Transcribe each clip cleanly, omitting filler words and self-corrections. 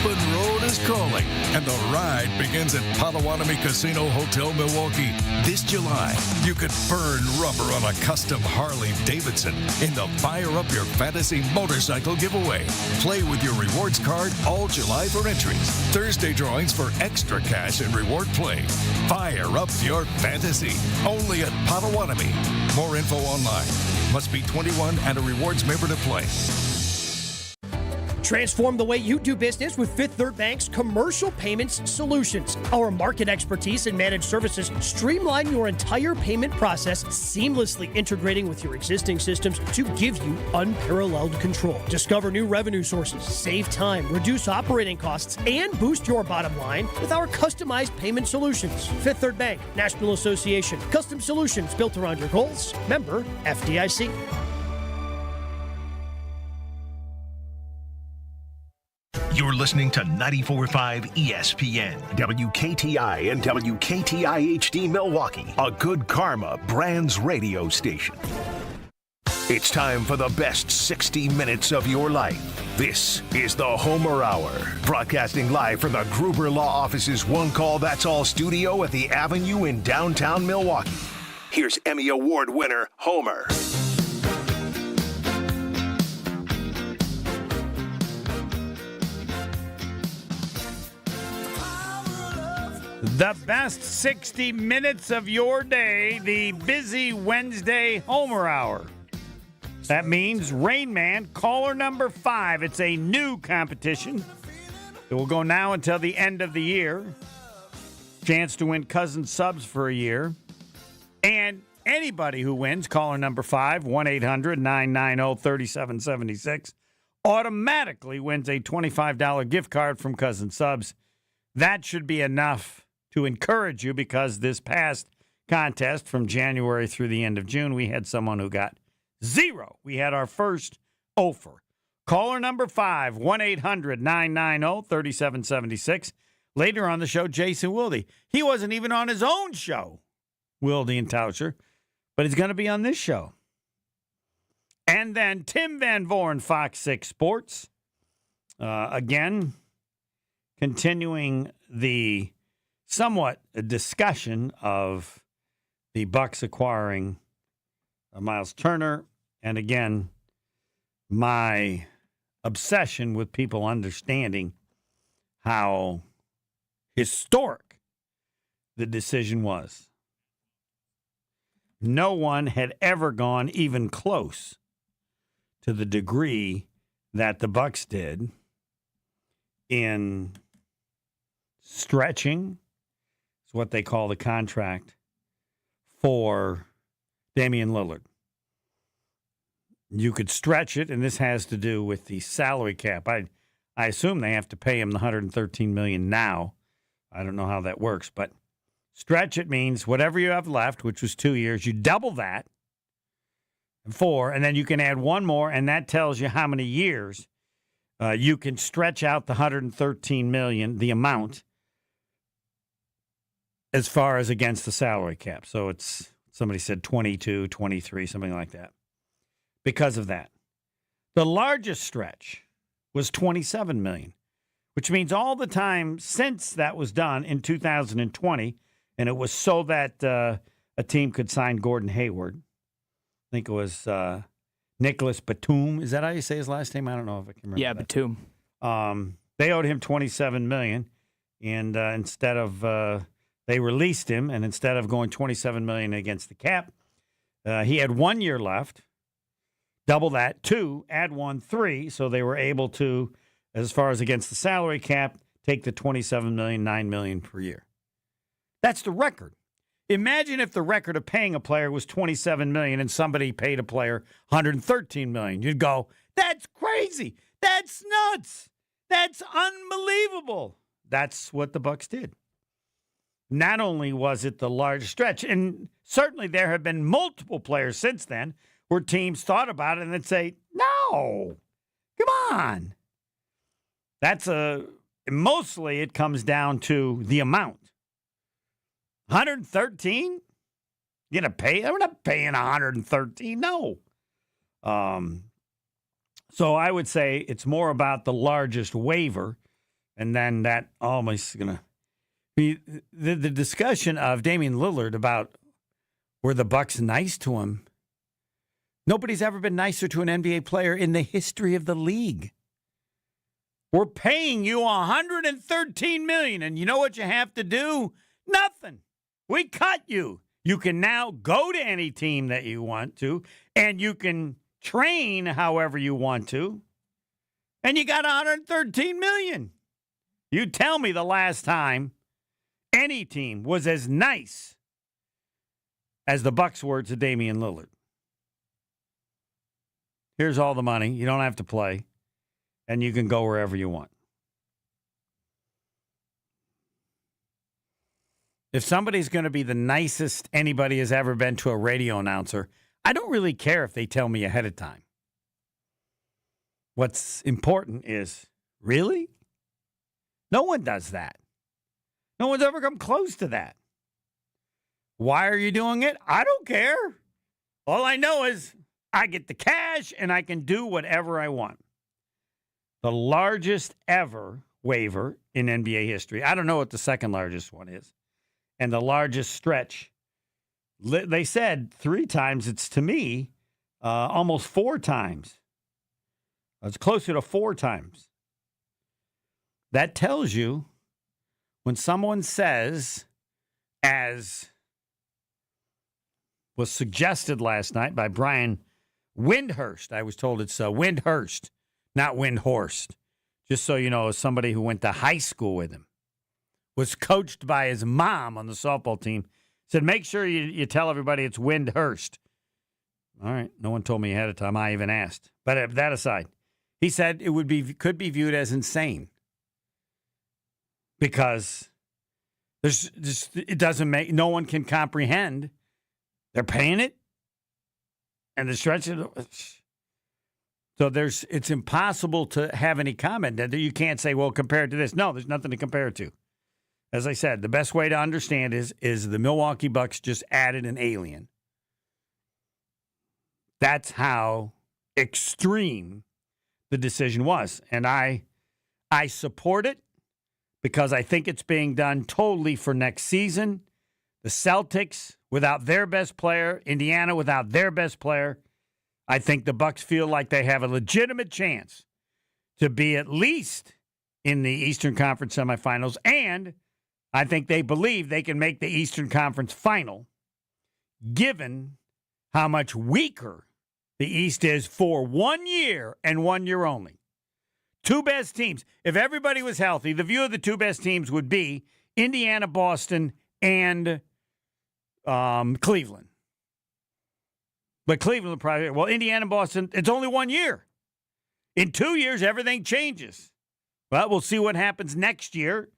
Open Road is calling, and the ride begins at Potawatomi Casino Hotel, Milwaukee. This July, you could burn rubber on a custom Harley-Davidson in the Fire Up Your Fantasy motorcycle giveaway. Play with your rewards card all July for entries. Thursday drawings for extra cash and reward play. Fire up your fantasy. Only at Potawatomi. More info online. Must be 21 and a rewards member to play. Transform the way you do business with Fifth Third Bank's Commercial Payments Solutions. Our market expertise and managed services streamline your entire payment process, seamlessly integrating with your existing systems to give you unparalleled control. Discover new revenue sources, save time, reduce operating costs, and boost your bottom line with our customized payment solutions. Fifth Third Bank, National Association. Custom solutions built around your goals. Member FDIC. You're listening to 94.5 ESPN, WKTI and WKTI-HD Milwaukee, a Good Karma Brands radio station. It's time for the best 60 minutes of your life. This is the Homer Hour, broadcasting live from the Gruber Law Office's One Call That's All studio at the Avenue in downtown Milwaukee. Here's Emmy Award winner, Homer. The best 60 minutes of your day, the busy Wednesday Homer Hour. That means Rainman, caller number 5. It's a new competition. It will go now until the end of the year. Chance to win cousin subs for a year. And anybody who wins, caller number 5, 1-800-990-3776, automatically wins a $25 gift card from cousin subs. That should be enough to encourage you, because this past contest from January through the end of June, we had someone who got 0. We had our first offer. Caller number 5, 1-800-990-3776. Later on the show, Jason Wilde. He wasn't even on his own show, Wilde and Tauscher, but he's going to be on this show. And then Tim Van Voren, Fox 6 Sports. Again, continuing the somewhat a discussion of the Bucks acquiring Miles Turner. And again, my obsession with people understanding how historic the decision was. No one had ever gone even close to the degree that the Bucks did in stretching. It's what they call the contract for Damian Lillard. You could stretch it, and this has to do with the salary cap. I assume they have to pay him the $113 million now. I don't know how that works, but stretch it means whatever you have left, which was 2 years, you double that, 4, and then you can add one more, and that tells you how many years you can stretch out the $113 million, the amount, as far as against the salary cap. So it's, somebody said 22, 23, something like that. Because of that. The largest stretch was $27 million, which means all the time since that was done in 2020, and it was so that a team could sign Gordon Hayward. I think it was Nicholas Batum. Is that how you say his last name? I don't know if I can remember. Yeah, that. Batum. They owed him $27 million, and instead of they released him, and instead of going $27 million against the cap, he had 1 year left. Double that, 2, add 1, 3. So they were able to, as far as against the salary cap, take the $27 million, $9 million per year. That's the record. Imagine if the record of paying a player was $27 million and somebody paid a player $113 million. You'd go, that's crazy. That's nuts. That's unbelievable. That's what the Bucks did. Not only was it the largest stretch, and certainly there have been multiple players since then where teams thought about it and they'd say, no, come on. Mostly it comes down to the amount. 113? You gonna pay? We're not paying 113. No. So I would say it's more about the largest waiver, And then that almost going to be the discussion of Damian Lillard about were the Bucks nice to him. Nobody's ever been nicer to an NBA player in the history of the league. We're paying you $113 million, and you know what you have to do? Nothing. We cut you. You can now go to any team that you want to, and you can train however you want to, and you got $113 million. You tell me the last time any team was as nice as the Bucks were to Damian Lillard. Here's all the money. You don't have to play, and you can go wherever you want. If somebody's going to be the nicest anybody has ever been to a radio announcer, I don't really care if they tell me ahead of time. What's important is, really? No one does that. No one's ever come close to that. Why are you doing it? I don't care. All I know is I get the cash and I can do whatever I want. The largest ever waiver in NBA history. I don't know what the second largest one is. And the largest stretch, they said 3 times. It's, to me, almost 4 times. It's closer to 4 times. That tells you when someone says, as was suggested last night by Brian Windhurst, I was told it's Windhurst, not Windhorst. Just so you know, as somebody who went to high school with him, was coached by his mom on the softball team, said, make sure you tell everybody it's Windhurst. All right. No one told me ahead of time. I even asked. But that aside, he said it could be viewed as insane because it doesn't make, no one can comprehend. They're paying it and the stretch. So it's impossible to have any comment. You can't say, well, compared to this. No, there's nothing to compare it to. As I said, the best way to understand is the Milwaukee Bucks just added an alien. That's how extreme the decision was. And I support it because I think it's being done totally for next season. The Celtics without their best player, Indiana without their best player. I think the Bucks feel like they have a legitimate chance to be at least in the Eastern Conference semifinals, and I think they believe they can make the Eastern Conference final, given how much weaker the East is for 1 year and 1 year only. 2 best teams. If everybody was healthy, the view of the 2 best teams would be Indiana, Boston, and Cleveland. But Cleveland would probably, well, Indiana, Boston, it's only 1 year. In 2 years, everything changes. Well, we'll see what happens next year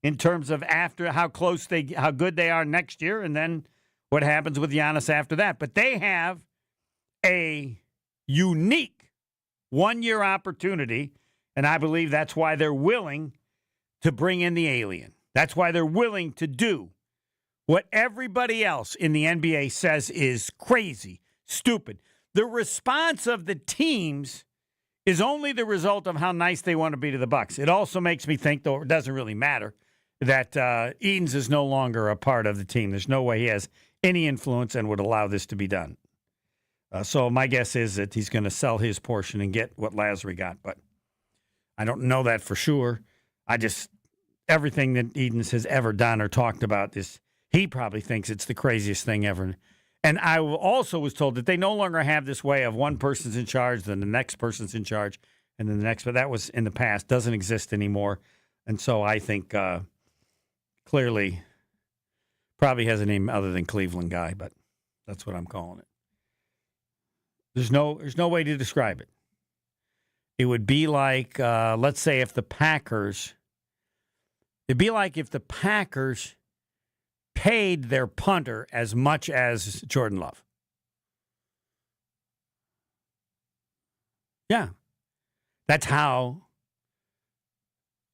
in terms of after how good they are next year, and then what happens with Giannis after that. But they have a unique 1 year opportunity, and I believe that's why they're willing to bring in the alien. That's why they're willing to do what everybody else in the NBA says is crazy, stupid. The response of the teams is only the result of how nice they want to be to the Bucks. It also makes me think, though it doesn't really matter, that Edens is no longer a part of the team. There's no way he has any influence and would allow this to be done. So my guess is that he's going to sell his portion and get what Lazary got, but I don't know that for sure. Everything that Edens has ever done or talked about, he probably thinks it's the craziest thing ever. And I also was told that they no longer have this way of one person's in charge, then the next person's in charge, and then the next. But that was in the past, doesn't exist anymore. And so I think clearly probably has a name other than Cleveland guy, but that's what I'm calling it. There's no way to describe it. It would be like, let's say if the Packers paid their punter as much as Jordan Love. Yeah. That's how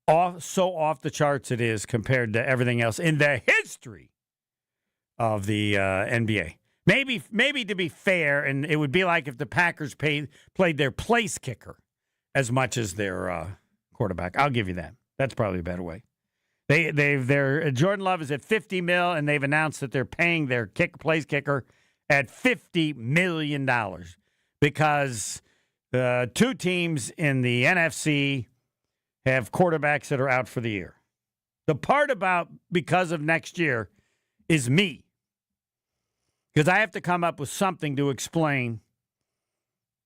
off the charts it is compared to everything else in the history of the NBA. Maybe to be fair, and it would be like if the Packers played their place kicker as much as their quarterback. I'll give you that. That's probably a better way. Jordan Love is at $50 million, and they've announced that they're paying their place kicker at $50 million because two teams in the NFC have quarterbacks that are out for the year. The part about because of next year is me, because I have to come up with something to explain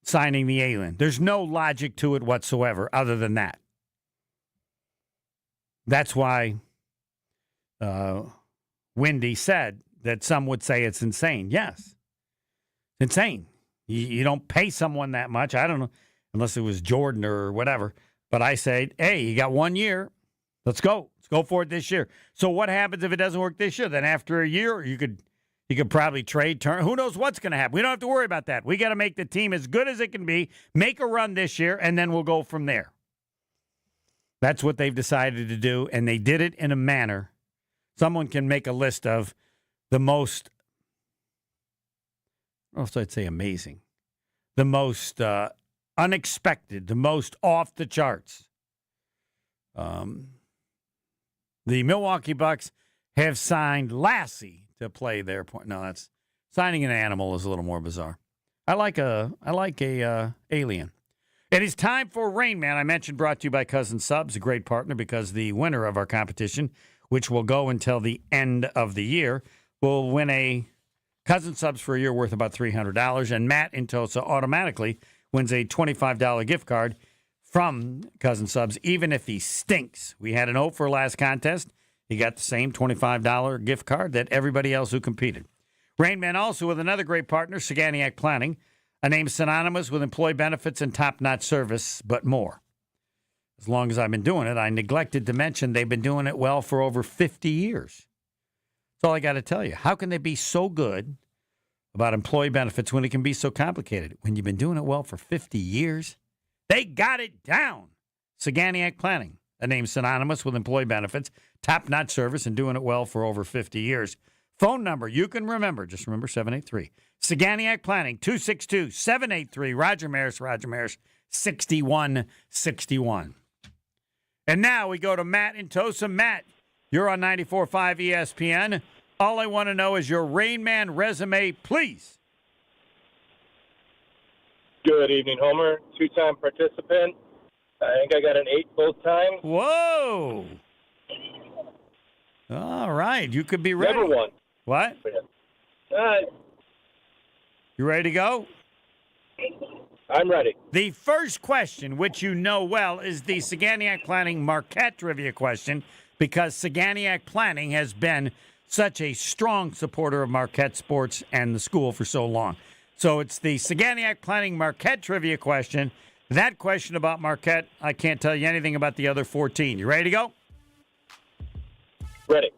signing the alien. There's no logic to it whatsoever other than that. That's why Wendy said that some would say it's insane. Yes, insane. You don't pay someone that much. I don't know, unless it was Jordan or whatever. But I say, hey, you got 1 year. Let's go. Let's go for it this year. So what happens if it doesn't work this year? Then after a year, you could probably trade, turn. Who knows what's going to happen? We don't have to worry about that. We got to make the team as good as it can be, make a run this year, and then we'll go from there. That's what they've decided to do, and they did it in a manner. Someone can make a list of the most, I don't know if I'd say amazing, the most unexpected, the most off the charts. The Milwaukee Bucks have signed Lassie to play their point. No, that's signing an animal is a little more bizarre. I like a alien. It is time for Rainman. I mentioned brought to you by Cousin Subs, a great partner, because the winner of our competition, which will go until the end of the year, will win a Cousin Subs for a year worth about $300. And Matt in Tulsa automatically wins a $25 gift card from Cousin Subs, even if he stinks. We had an hope for last contest. He got the same $25 gift card that everybody else who competed. Rainman also with another great partner, Saganiac Planning, a name synonymous with employee benefits and top-notch service, but more. As long as I've been doing it, I neglected to mention they've been doing it well for over 50 years. That's all I got to tell you. How can they be so good about employee benefits when it can be so complicated? When you've been doing it well for 50 years, they got it down. Saganiac Planning, a name synonymous with employee benefits, top-notch service, and doing it well for over 50 years. Phone number you can remember. Just remember 783. Saganiac Planning, 262-783. Roger Maris, 6161. And now we go to Matt in Tulsa. Matt, you're on 94.5 ESPN. All I want to know is your Rainman resume, please. Good evening, Homer. Two-time participant. I think I got an 8 both times. Whoa. All right. You could be ready. Never won. What? You ready to go? I'm ready. The first question, which you know well, is the Saganiac Planning Marquette trivia question, because Saganiac Planning has been such a strong supporter of Marquette sports and the school for so long. So it's the Saganiac Planning Marquette trivia question. That question about Marquette, I can't tell you anything about the other 14. You ready to go? Ready.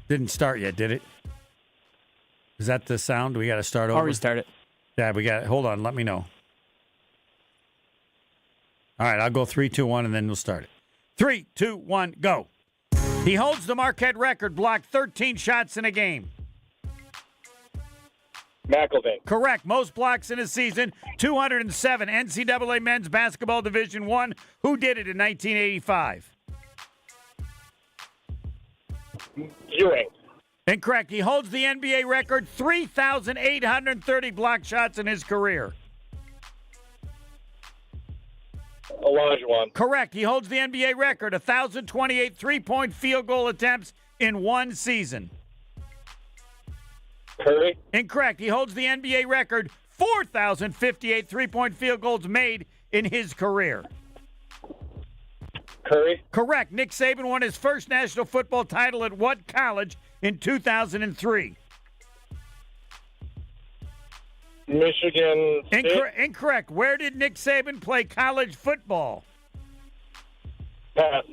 Didn't start yet, did it? Is that the sound? We got to start over? I'll restart it. Yeah, we got it. Hold on. Let me know. All right, I'll go 3, 2, 1, and then we'll start it. 3, 2, 1, go. He holds the Marquette record, blocked 13 shots in a game. McElvain. Correct. Most blocks in a season, 207. NCAA Men's Basketball Division I. Who did it in 1985? Ewing. Incorrect. He holds the NBA record, 3,830 block shots in his career. Olajuwon. Correct. He holds the NBA record, 1,028 three-point field goal attempts in one season. Curry. Incorrect. He holds the NBA record, 4,058 three-point field goals made in his career. Curry. Correct. Nick Saban won his first national football title at what college in 2003? Michigan State. Incorrect. Where did Nick Saban play college football? Pass.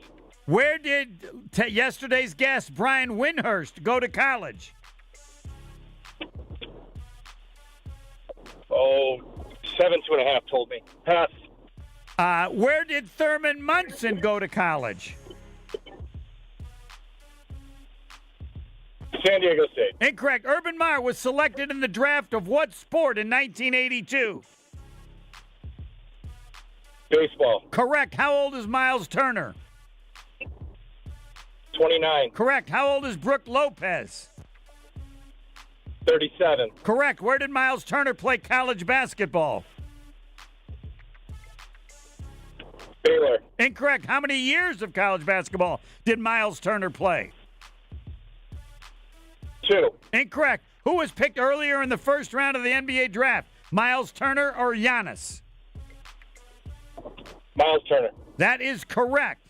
Where did yesterday's guest, Brian Windhurst, go to college? 7.5 told me. Pass. Where did Thurman Munson go to college? San Diego State. Incorrect. Urban Meyer was selected in the draft of what sport in 1982? Baseball. Correct. How old is Miles Turner? 29. Correct. How old is Brooke Lopez? 37. Correct. Where did Miles Turner play college basketball? Baylor. Incorrect. How many years of college basketball did Miles Turner play? 2. Incorrect. Who was picked earlier in the first round of the NBA draft? Miles Turner or Giannis? Miles Turner. That is correct.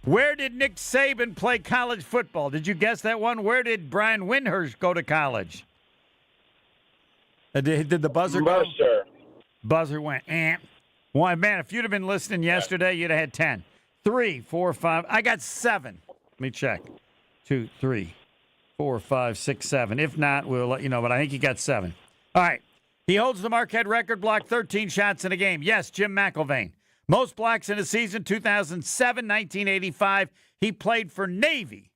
Where did Nick Saban play college football? Did you guess that one? Where did Brian Windhurst go to college? Did the buzzer go? Mercer. Buzzer went, Why, man, if you'd have been listening yesterday, you'd have had 10. 3, 4, 5. I got 7. Let me check. 2, 3, 4, 5, 6, 7. If not, we'll let you know, but I think he got 7. All right. He holds the Marquette record, blocked 13 shots in a game. Yes, Jim McIlvain. Most blocks in a season, 2007, 1985. He played for Navy.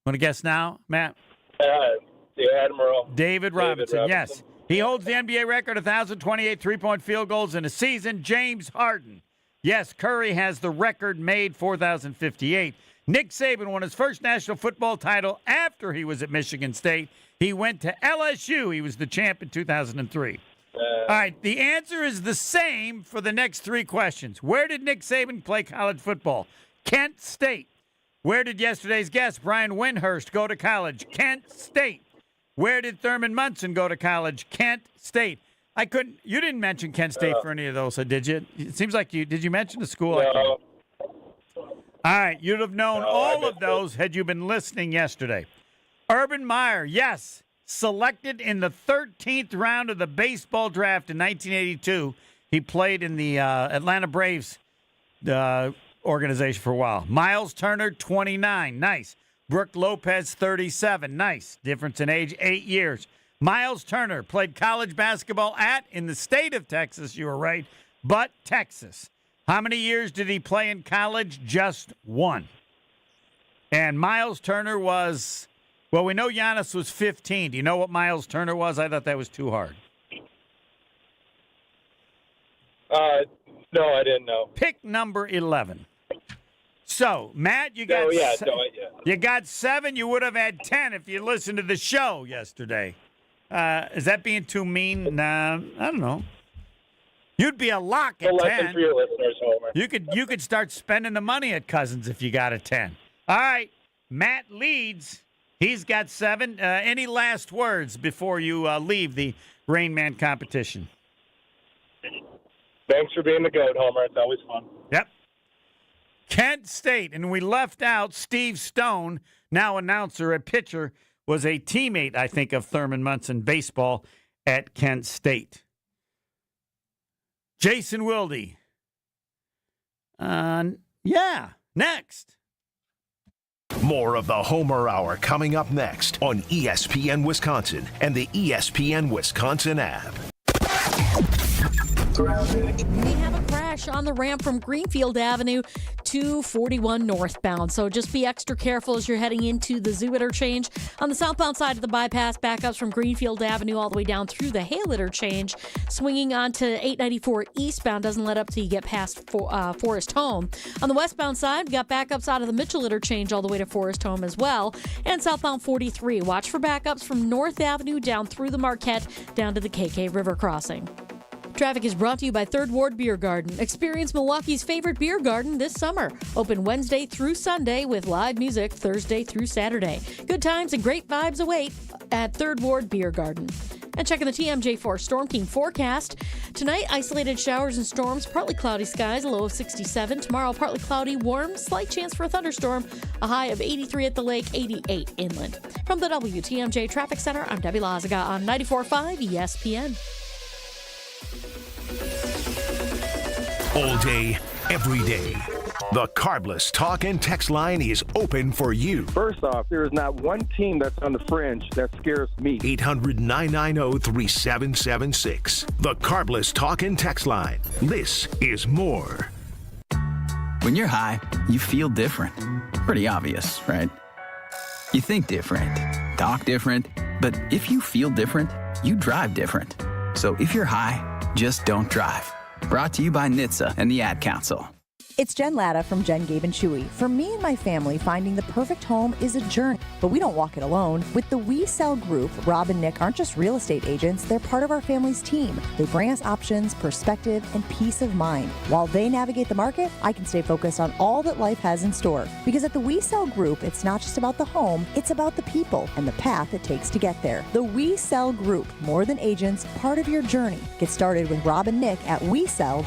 Want to guess now, Matt? The Admiral. David Robinson, yes. He holds the NBA record, 1,028 three-point field goals in a season. James Harden. Yes, Curry has the record made, 4,058. Nick Saban won his first national football title after he was at Michigan State. He went to LSU. He was the champ in 2003. All right, the answer is the same for the next 3 questions. Where did Nick Saban play college football? Kent State. Where did yesterday's guest, Brian Windhurst, go to college? Kent State. Where did Thurman Munson go to college? Kent State. You didn't mention Kent State for any of those, did you? It seems like did you mention the school? No. All right, you'd have known all of those had you been listening yesterday. Urban Meyer, yes, selected in the 13th round of the baseball draft in 1982. He played in the Atlanta Braves organization for a while. Miles Turner, 29. Nice. Brooke Lopez, 37. Nice. Difference in age, 8 years. Miles Turner played college basketball in the state of Texas, you were right, but Texas. How many years did he play in college? Just 1. And Miles Turner was... Well, we know Giannis was 15. Do you know what Miles Turner was? I thought that was too hard. No, I didn't know. Pick number 11. So, Matt, you got you got 7. You would have had 10 if you listened to the show yesterday. Is that being too mean? Nah, I don't know. You'd be a lock at 10. For your listeners, Homer. You could start spending the money at Cousins if you got a 10. All right, Matt leads. He's got 7. Any last words before you leave the Rainman competition? Thanks for being the GOAT, Homer. It's always fun. Yep. Kent State, and we left out Steve Stone, now announcer, a pitcher, was a teammate, I think, of Thurman Munson baseball at Kent State. Jason Wilde. Next. More of the Homer Hour coming up next on ESPN Wisconsin and the ESPN Wisconsin app. We have a crash on the ramp from Greenfield Avenue to 41 northbound. So just be extra careful as you're heading into the Zoo interchange. On the southbound side of the bypass, backups from Greenfield Avenue all the way down through the Hale interchange. Swinging onto 894 eastbound doesn't let up till you get past Forest Home. On the westbound side, we got backups out of the Mitchell interchange all the way to Forest Home as well. And southbound 43. Watch for backups from North Avenue down through the Marquette down to the KK River crossing. Traffic is brought to you by Third Ward Beer Garden. Experience Milwaukee's favorite beer garden this summer. Open Wednesday through Sunday with live music Thursday through Saturday. Good times and great vibes await at Third Ward Beer Garden. And checking the TMJ4 Storm King forecast. Tonight, isolated showers and storms, partly cloudy skies, a low of 67. Tomorrow, partly cloudy, warm, slight chance for a thunderstorm, a high of 83 at the lake, 88 inland. From the WTMJ Traffic Center, I'm Debbie Lazaga on 94.5 ESPN. All day, every day. The Carbless Talk and Text line is open for you. First off, there is not one team that's on the fringe that scares me. 800-990-3776. The Carbless Talk and Text line. This is more. When you're high, you feel different. Pretty obvious, right? You think different, talk different, but if you feel different, you drive different. So if you're high, just don't drive. Brought to you by NHTSA and the Ad Council. It's Jen Latta from Jen, Gabe, and Chewy. For me and my family, finding the perfect home is a journey, but we don't walk it alone. With the We Sell Group, Rob and Nick aren't just real estate agents, they're part of our family's team. They bring us options, perspective, and peace of mind. While they navigate the market, I can stay focused on all that life has in store. Because at the We Sell Group, it's not just about the home, it's about the people and the path it takes to get there. The We Sell Group, more than agents, part of your journey. Get started with Rob and Nick at wesell.kw.com.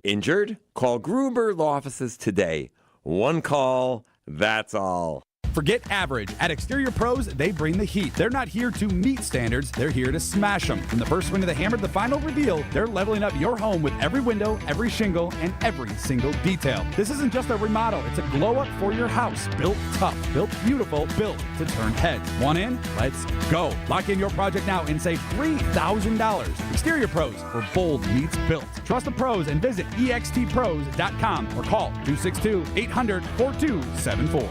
Injured? Call Gruber Law Offices today. One call, that's all. Forget average. At Exterior Pros, they bring the heat. They're not here to meet standards, they're here to smash them. From the first swing of the hammer to the final reveal, they're leveling up your home with every window, every shingle, and every single detail. This isn't just a remodel, it's a glow-up for your house. Built tough, built beautiful, built to turn heads. Want in? Let's go. Lock in your project now and save $3,000. Exterior Pros, where bold meets built. Trust the pros and visit extpros.com or call 262-800-4274.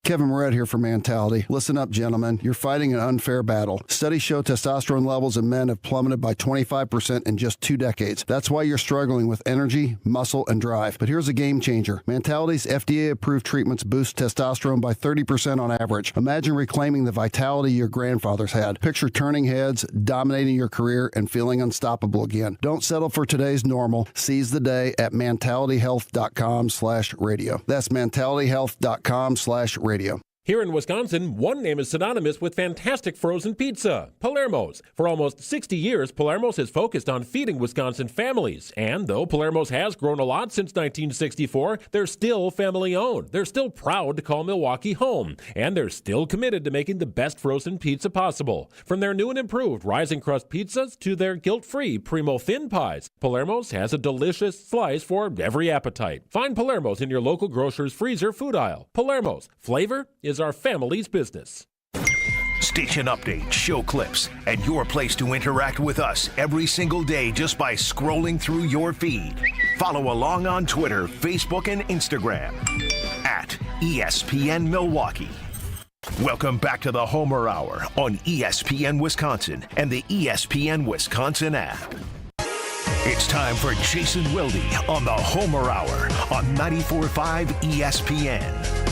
Kevin Moret here for Mentality. Listen up, gentlemen. You're fighting an unfair battle. Studies show testosterone levels in men have plummeted by 25% in just 2 decades. That's why you're struggling with energy, muscle, and drive. But here's a game changer. Mentality's FDA-approved treatments boost testosterone by 30% on average. Imagine reclaiming the vitality your grandfathers had. Picture turning heads, dominating your career, and feeling unstoppable again. Don't settle for today's normal. Seize the day at mentalityhealth.com/radio. That's mentalityhealth.com/radio. Here in Wisconsin, one name is synonymous with fantastic frozen pizza, Palermo's. For almost 60 years, Palermo's has focused on feeding Wisconsin families. And though Palermo's has grown a lot since 1964, they're still family-owned. They're still proud to call Milwaukee home. And they're still committed to making the best frozen pizza possible. From their new and improved rising crust pizzas to their guilt-free Primo thin pies, Palermo's has a delicious slice for every appetite. Find Palermo's in your local grocer's freezer food aisle. Palermo's, flavor is our family's business. Station updates, show clips, and your place to interact with us every single day just by scrolling through your feed. Follow along on Twitter, Facebook, and Instagram at ESPN Milwaukee. Welcome back to the Homer Hour on ESPN Wisconsin and the ESPN Wisconsin app. It's time for Jason Wilde on the Homer Hour on 94.5 ESPN.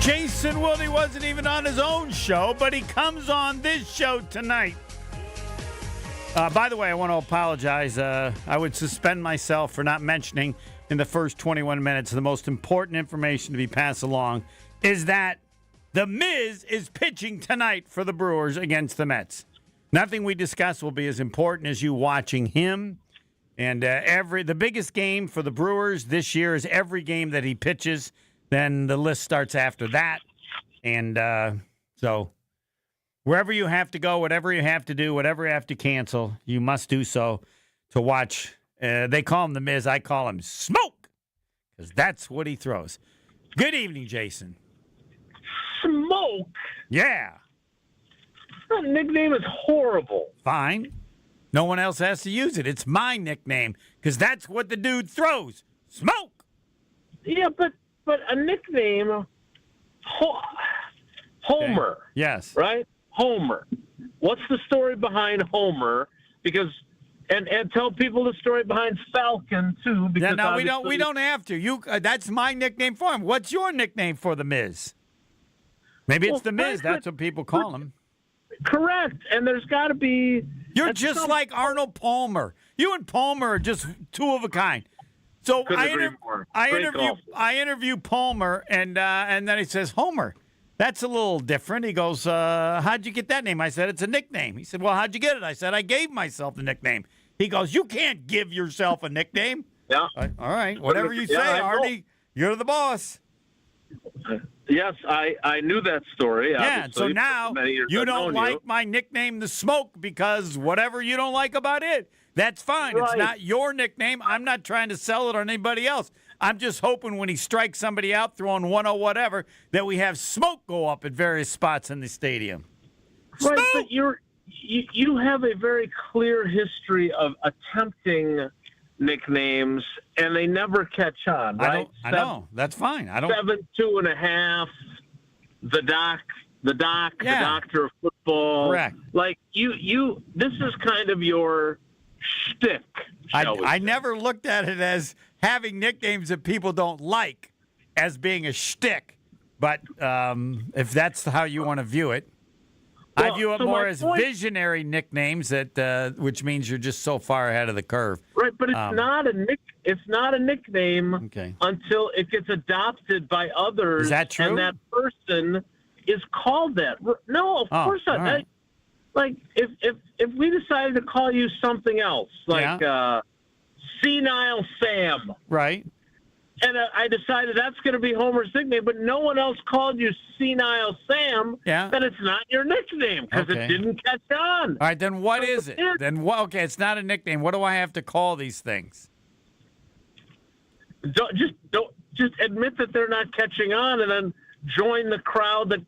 Jason Wilde wasn't even on his own show, but he comes on this show tonight. By the way, I want to apologize. I would suspend myself for not mentioning in the first 21 minutes the most important information to be passed along is that the Miz is pitching tonight for the Brewers against the Mets. Nothing we discuss will be as important as you watching him. And the biggest game for the Brewers this year is every game that he pitches. Then the list starts after that. And so wherever you have to go, whatever you have to do, whatever you have to cancel, you must do so to watch. They call him the Miz. I call him Smoke because that's what he throws. Good evening, Jason. Smoke? Yeah. That nickname is horrible. Fine. No one else has to use it. It's my nickname because that's what the dude throws. Smoke. Yeah, but a nickname, Homer. Okay. Yes. Right? Homer. What's the story behind Homer? Because and tell people the story behind Falcon too. Because no, we don't have to. You that's my nickname for him. What's your nickname for the Miz? Maybe it's the Miz. That's what people call him. Correct. And there's got to be. You're just like Arnold Palmer. You and Palmer are just two of a kind. So I interview Palmer, and then he says, Homer, that's a little different. He goes, how'd you get that name? I said, it's a nickname. He said, well, how'd you get it? I said, I gave myself the nickname. He goes, you can't give yourself a nickname. Yeah. All right. Whatever you say, Artie, you're the boss. Yes, I knew that story. Yeah, so now you don't like my nickname, The Smoke, because whatever you don't like about it, that's fine. Right. It's not your nickname. I'm not trying to sell it on anybody else. I'm just hoping when he strikes somebody out throwing 1-0 whatever, that we have smoke go up at various spots in the stadium. Right, smoke! But you have a very clear history of attempting nicknames, and they never catch on, right? I know. That's fine. 7, 2.5, the doctor of football. baseball. Correct. Like you. This is kind of your shtick. I never looked at it as having nicknames that people don't like as being a shtick. But if that's how you want to view it, I view it more as visionary nicknames that, which means you're just so far ahead of the curve. Right, but it's not a It's not a nickname Okay. until it gets adopted by others. Is that true? And that person is called that. No, of course not. right. Like if we decided to call you something else, like Senile Sam, Right. and I decided that's going to be Homer's nickname, but no one else called you Senile Sam, then it's not your nickname because it didn't catch on. All right, then what is it? Then what? Okay, it's not a nickname. What do I have to call these things? Don't just admit that they're not catching on, and then join the crowd that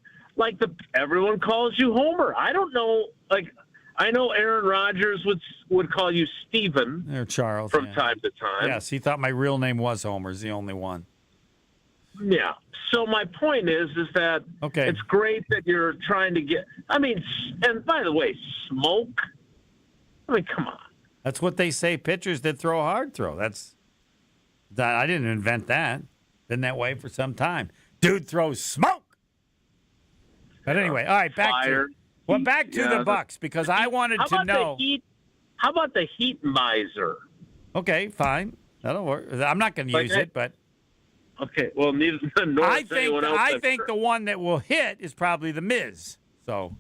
everyone calls you Homer. I don't know. Like I know Aaron Rodgers would call you Steven or Charles from time to time. Yes, he thought my real name was Homer. Is the only one. Yeah. So my point is that it's great that you're trying to get. I mean, and by the way, smoke. I mean, come on. That's what they say. Pitchers that throw a hard throw. I didn't invent that. Been that way for some time. Dude throws smoke. But anyway, all right, back to the Bucks because I wanted to know. How about the heat visor? Okay, fine. That'll work. I'm not going to use it, but okay. Well, neither I think the one that will hit is probably the Miz. So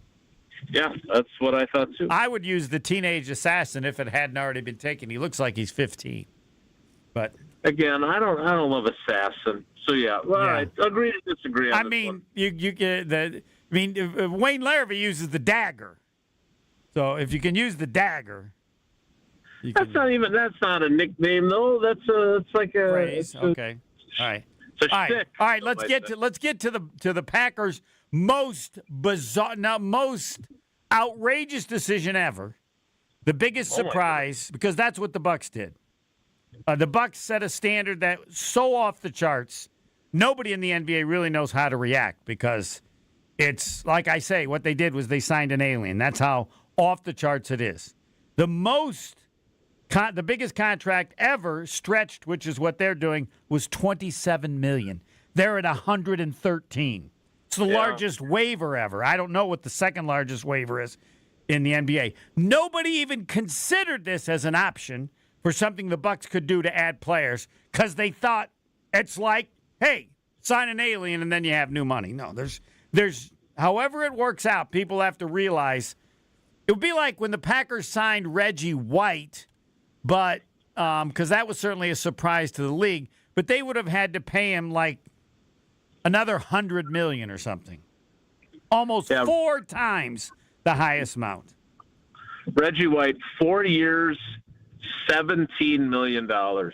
yeah, that's what I thought too. I would use the Teenage Assassin if it hadn't already been taken. He looks like he's 15, but again, I don't love Assassin. So yeah, well, all right, agree to disagree. On this one. You get the. I mean, Wayne Larrabee uses the dagger. So if you can use the dagger, that's not a nickname though. It's like a phrase. Okay. All right. It's a shtick. All right. Let's get to the Packers' most bizarre, most outrageous decision ever. The biggest surprise because that's what the Bucs did. The Bucs set a standard that's so off the charts. Nobody in the NBA really knows how to react because. It's like I say, what they did was they signed an alien. That's how off the charts it is. The biggest contract ever stretched, which is what they're doing, was $27 million. They're at $113. It's the largest waiver ever. I don't know what the second largest waiver is in the NBA. Nobody even considered this as an option for something the Bucs could do to add players because they thought it's like, hey, sign an alien and then you have new money. No, there's however it works out, people have to realize it would be like when the Packers signed Reggie White, but because that was certainly a surprise to the league, but they would have had to pay him like another $100 million or something, almost 4 times the highest amount. Reggie White, 4 years, $17 million.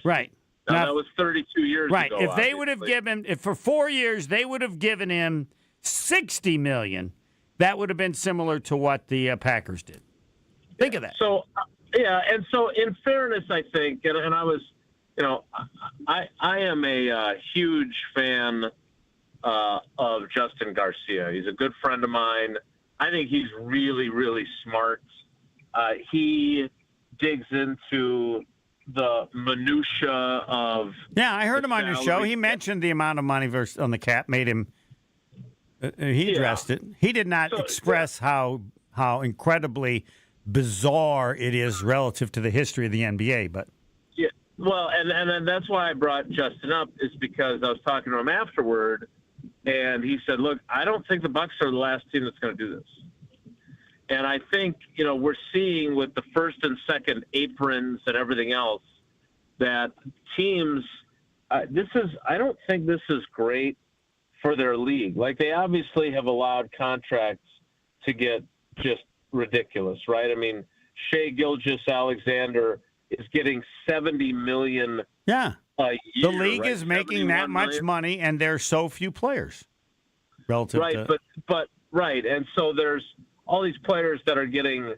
Right. Now, that was 32 years ago. Right. If they would have given, if for 4 years they would have given him $60 million, that would have been similar to what the Packers did. Think of that. So, and so in fairness, I think, and I was, I am a huge fan of Justin Garcia. He's a good friend of mine. I think he's really, really smart. He digs into the minutia of. Yeah, I heard him on your show. He mentioned the amount of money on the cap made him. He addressed it. He did not express how incredibly bizarre it is relative to the history of the NBA. But well, and that's why I brought Justin up is because I was talking to him afterward, and he said, "Look, I don't think the Bucs are the last team that's going to do this." And I think we're seeing with the first and second aprons and everything else that teams. I don't think this is great for their league. Like they obviously have allowed contracts to get just ridiculous, right? I mean, Shai Gilgeous-Alexander is getting $70 million. Yeah, a year, the league is making that much money, and there's so few players relative. Right, to... but right, and so there's all these players that are getting,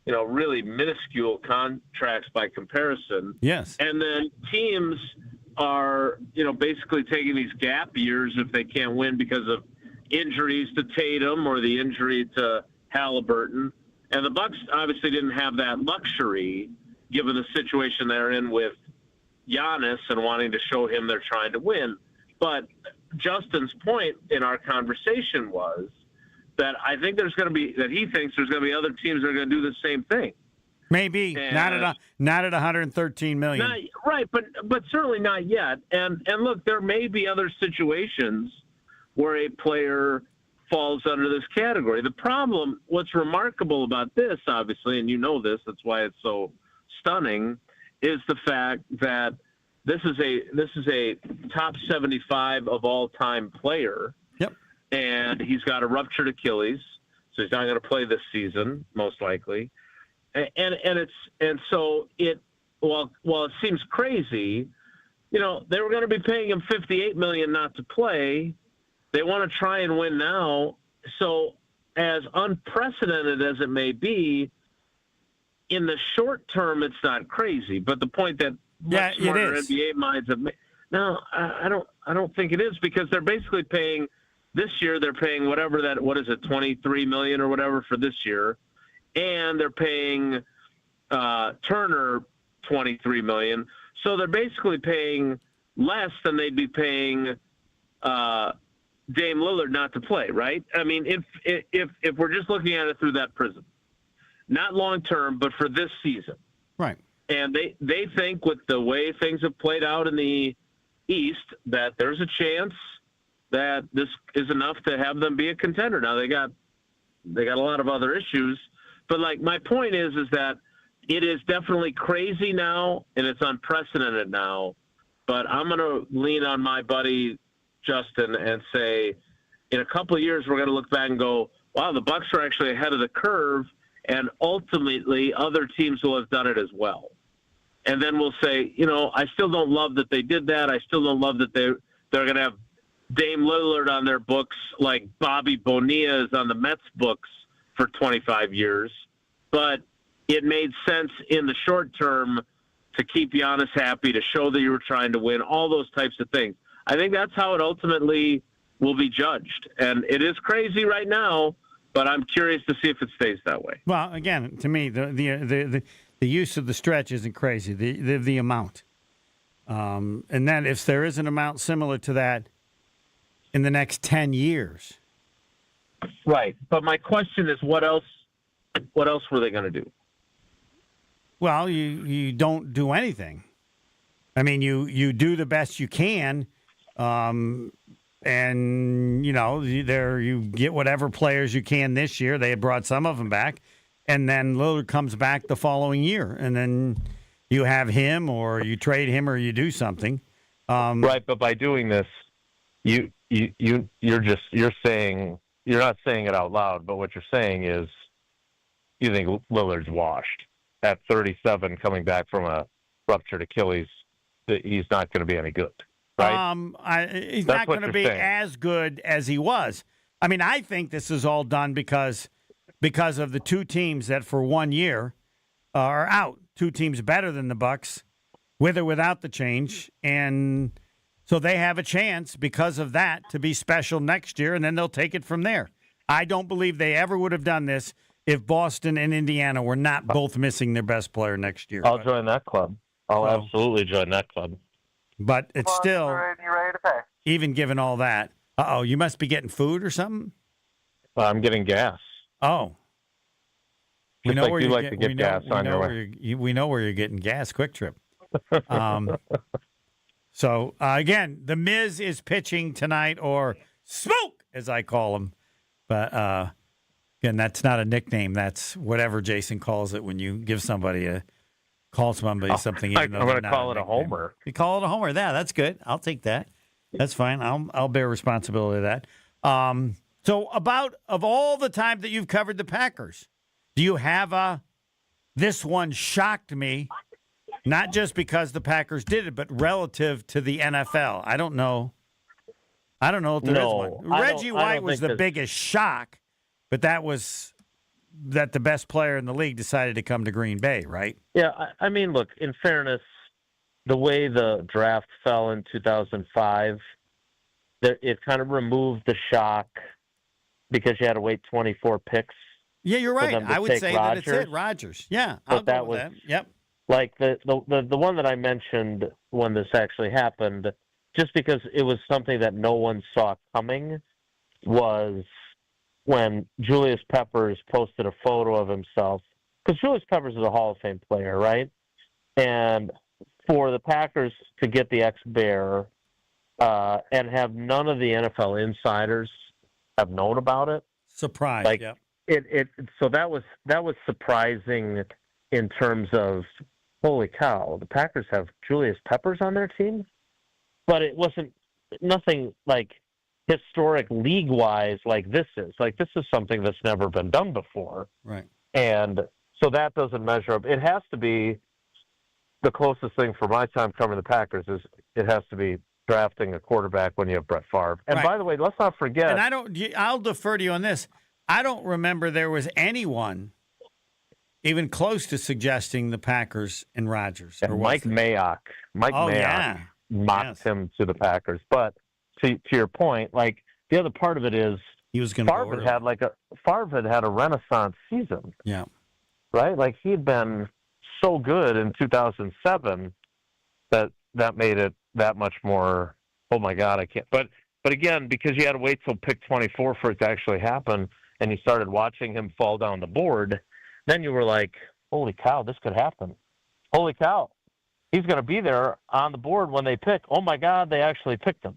really minuscule contracts by comparison. Yes, and then teams are, basically taking these gap years if they can't win because of injuries to Tatum or the injury to Halliburton. And the Bucks obviously didn't have that luxury given the situation they're in with Giannis and wanting to show him they're trying to win. But Justin's point in our conversation was that I think there's going to be, that he thinks there's going to be other teams that are going to do the same thing. Maybe not at 113 million. Right, but certainly not yet. And look, there may be other situations where a player falls under this category. The problem, what's remarkable about this, obviously, and you know this, that's why it's so stunning, is the fact that this is a top 75 of all time player. Yep. And he's got a ruptured Achilles, so he's not going to play this season, most likely. So while it seems crazy, they were going to be paying him $58 million not to play. They want to try and win now. So as unprecedented as it may be, in the short term, it's not crazy. But the point that much smarter NBA minds have made, no, I don't think it is, because they're basically paying this year. They're paying whatever that, what is it, $23 million or whatever for this year. And they're paying Turner $23 million, so they're basically paying less than they'd be paying Dame Lillard not to play, right? I mean, if we're just looking at it through that prism, not long term, but for this season, right? And they think with the way things have played out in the East that there's a chance that this is enough to have them be a contender. Now they got a lot of other issues. But my point is that it is definitely crazy now, and it's unprecedented now. But I'm going to lean on my buddy Justin and say, in a couple of years, we're going to look back and go, wow, the Bucks are actually ahead of the curve, and ultimately other teams will have done it as well. And then we'll say, I still don't love that they did that. I still don't love that they're going to have Dame Lillard on their books like Bobby Bonilla is on the Mets books for 25 years, but it made sense in the short term to keep Giannis happy, to show that you were trying to win, all those types of things. I think that's how it ultimately will be judged. And it is crazy right now, but I'm curious to see if it stays that way. Well, again, to me, the use of the stretch isn't crazy, the amount. And then if there is an amount similar to that in the next 10 years. Right. But my question is, what else were they going to do? Well, you don't do anything. I mean, you do the best you can, and you get whatever players you can this year. They had brought some of them back, and then Lillard comes back the following year, and then you have him, or you trade him, or you do something. Right, but by doing this, you're saying, you're not saying it out loud, but what you're saying is you think Lillard's washed at 37, coming back from a ruptured Achilles. That he's not going to be any good, right? He's not going to be as good as he was. I mean, I think this is all done because of the two teams that for 1 year are out. Two teams better than the Bucks, with or without the change, and so they have a chance because of that to be special next year, and then they'll take it from there. I don't believe they ever would have done this if Boston and Indiana were not both missing their best player next year. I'll join that club. I'll absolutely join that club. But it's still, you ready to pay? Even given all that, you must be getting food or something? I'm getting gas. Oh. We know where you like to get gas on your way. We know where you're getting gas, Quick Trip. So, again, The Miz is pitching tonight, or Smoke, as I call him. But, again, that's not a nickname. That's whatever Jason calls it when you give somebody call somebody something. I'm going to call it a homer. You call it a homer. Yeah, that's good. I'll take that. That's fine. I'll bear responsibility of that. So of all the time that you've covered the Packers, do you have this one shocked me, not just because the Packers did it, but relative to the NFL? I don't know if there is one. Reggie White was the biggest shock, but that was that the best player in the league decided to come to Green Bay, right? Yeah, I mean, look, in fairness, the way the draft fell in 2005, it kind of removed the shock because you had to wait 24 picks Yeah, you're right. them to I would take say that it's it, Rodgers. Yeah, I'll go with that. Yep. Like the one that I mentioned when this actually happened, just because it was something that no one saw coming, was when Julius Peppers posted a photo of himself. Because Julius Peppers is a Hall of Fame player, right? And for the Packers to get the ex-Bear and have none of the NFL insiders have known about it. Surprise. Like, yep. So that was surprising in terms of, holy cow, the Packers have Julius Peppers on their team? But it wasn't nothing like historic league-wise like this is. Like, this is something that's never been done before. Right. And so that doesn't measure up. It has to be the closest thing for my time covering the Packers is it has to be drafting a quarterback when you have Brett Favre. And right. By the way, let's not forget. And I'll defer to you on this. I don't remember there was anyone even close to suggesting the Packers and Rodgers. And Mike Mayock. Mayock mocked him to the Packers. But to your point, like the other part of it is he was going to Favre had a renaissance season. Yeah. Right? Like he had been so good in 2007 that made it that much more, oh my God, I can't. But again, because you had to wait till pick 24 for it to actually happen, and you started watching him fall down the board, then you were like, holy cow, this could happen. Holy cow, he's going to be there on the board when they pick. Oh my God, they actually picked him.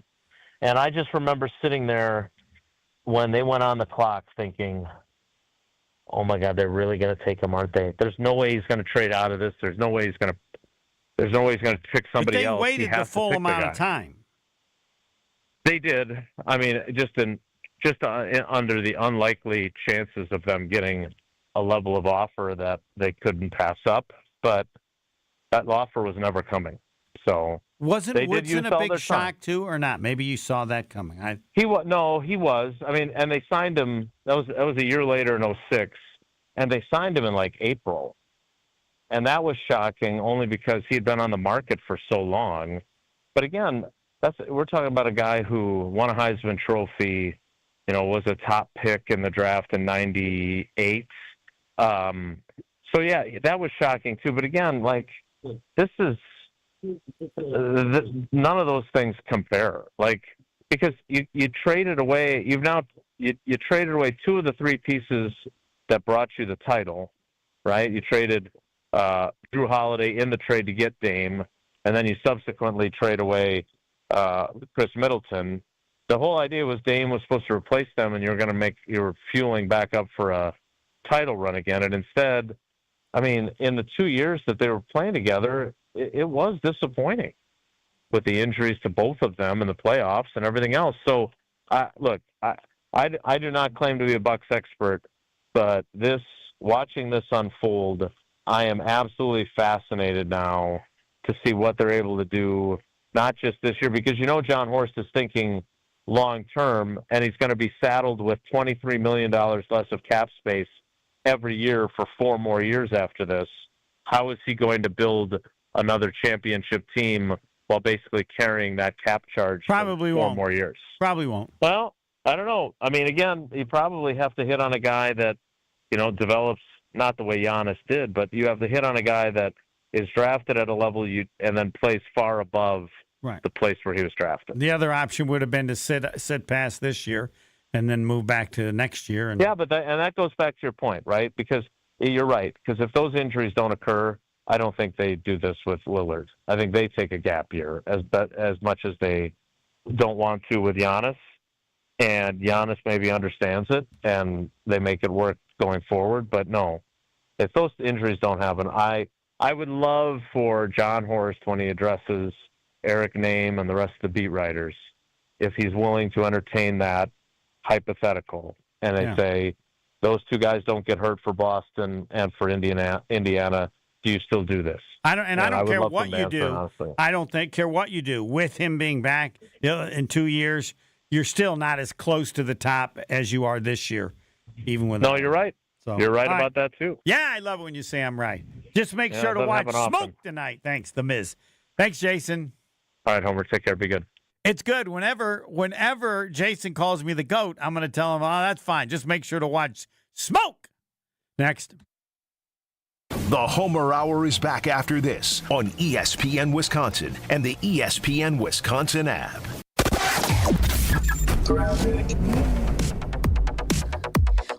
And I just remember sitting there when they went on the clock thinking, oh my God, they're really going to take him, aren't they? There's no way he's going to trade out of this. There's no way he's going to pick somebody else. But they waited the full amount of time. They did. I mean, under the unlikely chances of them getting a level of offer that they couldn't pass up, but that offer was never coming. So wasn't Woodson a big shock too, or not? Maybe you saw that coming. He was. I mean, and they signed him. That was a year later in 2006, and they signed him in like April, and that was shocking only because he had been on the market for so long. But again, we're talking about a guy who won a Heisman Trophy, was a top pick in the draft in '98. So yeah, that was shocking too. But again, like this is. None of those things compare. Like because you traded away. You traded away two of the three pieces that brought you the title, right? You traded Drew Holiday in the trade to get Dame, and then you subsequently trade away Chris Middleton. The whole idea was Dame was supposed to replace them, and you were fueling back up for a title run again. And instead, I mean, in the 2 years that they were playing together, it was disappointing with the injuries to both of them in the playoffs and everything else. So, I do not claim to be a Bucs expert, but watching this unfold, I am absolutely fascinated now to see what they're able to do, not just this year, because John Horst is thinking long term, and he's going to be saddled with $23 million less of cap space every year for 4 more years after this. How is he going to build another championship team while basically carrying that cap charge Probably for 4 won't. more years? Probably won't. Well, I don't know. I mean, again, you probably have to hit on a guy that, develops not the way Giannis did, but you have to hit on a guy that is drafted at a level and then plays far above the place where he was drafted. The other option would have been to sit past this year and then move back to next year. Yeah, but that goes back to your point, right? Because you're right. Because if those injuries don't occur, I don't think they do this with Lillard. I think they take a gap year as much as they don't want to with Giannis. And Giannis maybe understands it, and they make it work going forward. But no, if those injuries don't happen, I would love for John Horst, when he addresses Eric Name and the rest of the beat writers, if he's willing to entertain that hypothetical, and they say, those two guys don't get hurt for Boston and for Indiana. Do you still do this? I don't care what you do. Honestly. I don't care what you do with him being back in 2 years. You're still not as close to the top as you are this year, even with. No, you're right. So, you're right about that too. Yeah, I love it when you say I'm right. Just make sure to watch Smoke tonight. Thanks, The Miz. Thanks, Jason. All right, Homer. Take care. Be good. It's good. Whenever Jason calls me the GOAT, I'm going to tell him, oh, that's fine. Just make sure to watch Smoke Next. The Homer Hour is back after this on ESPN Wisconsin and the ESPN Wisconsin app.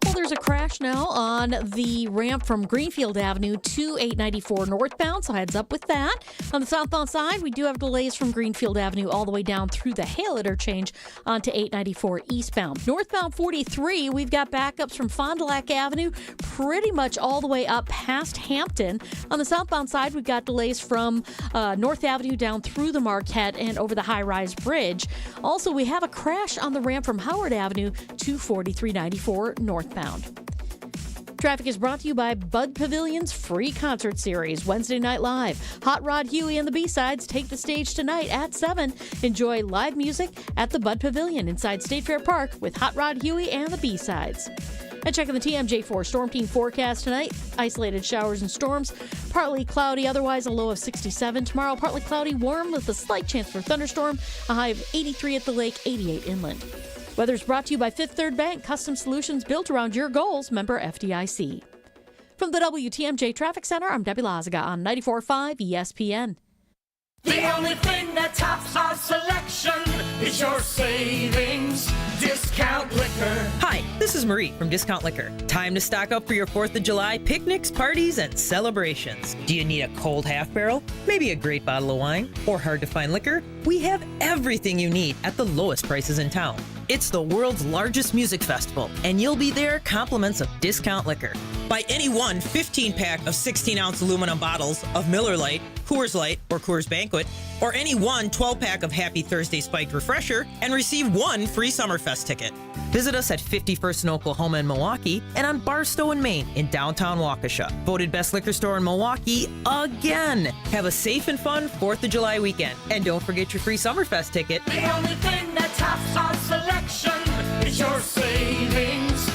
Well, there's a crash now on the ramp from Greenfield Avenue to 894 northbound, so heads up with that. On the southbound side, we do have delays from Greenfield Avenue all the way down through the Hale interchange onto 894 eastbound. Northbound 43, we've got backups from Fond du Lac Avenue pretty much all the way up past Hampton. On the southbound side, we've got delays from North Avenue down through the Marquette and over the high-rise bridge. Also, we have a crash on the ramp from Howard Avenue to 4394 northbound. Traffic is brought to you by Bud Pavilion's free concert series, Wednesday Night Live. Hot Rod Huey and the B-Sides take the stage tonight at 7. Enjoy live music at the Bud Pavilion inside State Fair Park with Hot Rod Huey and the B-Sides. And checking the TMJ4 Storm Team forecast tonight. Isolated showers and storms. Partly cloudy, otherwise a low of 67. Tomorrow, partly cloudy, warm with a slight chance for thunderstorm. A high of 83 at the lake, 88 inland. Weather's brought to you by Fifth Third Bank, custom solutions built around your goals, member FDIC. From the WTMJ Traffic Center, I'm Debbie Lazaga on 94.5 ESPN. The only thing that tops our selection is your savings discount liquor. Hi, this is Marie from Discount Liquor. Time to stock up for your 4th of July picnics, parties, and celebrations. Do you need a cold half barrel? Maybe a great bottle of wine? Or hard to find liquor? We have everything you need at the lowest prices in town. It's the world's largest music festival, and you'll be there compliments of Discount Liquor. Buy any one 15-pack of 16-ounce aluminum bottles of Miller Lite, Coors Light, or Coors Banquet, or any one 12-pack of Happy Thursday Spiked Refresher, and receive one free Summerfest ticket. Visit us at 51st in Oklahoma and Milwaukee, and on Barstow in Maine in downtown Waukesha. Voted best liquor store in Milwaukee again. Have a safe and fun 4th of July weekend, and don't forget your free Summerfest ticket. The only thing that tops our selection is your savings